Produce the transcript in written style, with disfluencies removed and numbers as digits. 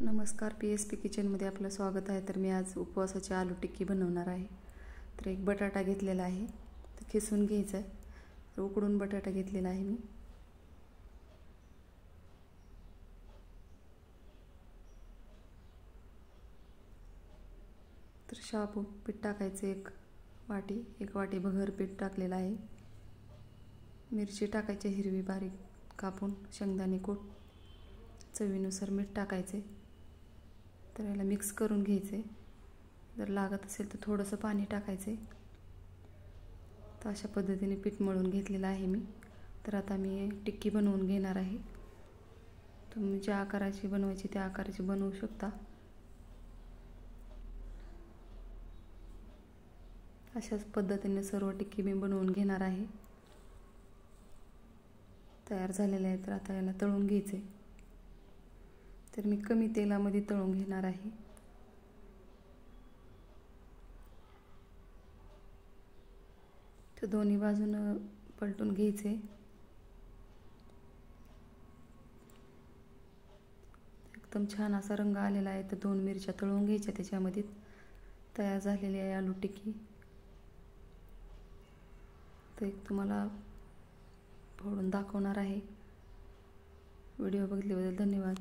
नमस्कार, PSP किचनमध्ये आपलं स्वागत आहे। तर मी आज उपवासाची आलू टिक्की बनवणार आहे। तर एक बटाटा घेतलेला आहे, तर खिसून घ्यायचा आहे। तर उकडून बटाटा घेतलेला आहे मी। तर शाबू पीठ टाकायचे एक वाटी भगर पीठ टाकलेलं आहे। मिरची टाकायची हिरवी बारीक कापून, शेंगदाणे कूट, चवीनुसार मीठ टाकायचे। तर याला मिक्स करून घ्यायचे। जर लागत असेल तर थोडंसं पाणी टाकायचे। तर अशा पद्धतीने पीठ मळून घेतलेलं आहे मी। तर आता मी टिक्की बनवून घेणार आहे। तुम्ही ज्या आकाराची बनवायची त्या आकाराची बनवू शकता। अशाच पद्धतीने सर्व टिक्की मी बनवून घेणार आहे। तयार झालेले आहे। तर आता याला तळून घ्यायचे। तर मी कमी तेलामध्ये तळून घेणार आहे। तर दोन्ही बाजूने पलटून घ्यायचे। एकदम छान असा रंग आलेला आहे। तर 2 मिरच्या तळून घ्यायच्या त्याच्यामध्ये। तयार झालेली आहे आलू टिक्की। तर एक तुम्हाला फोडून दाखवणार आहे। व्हिडिओ बघितल्याबद्दल धन्यवाद।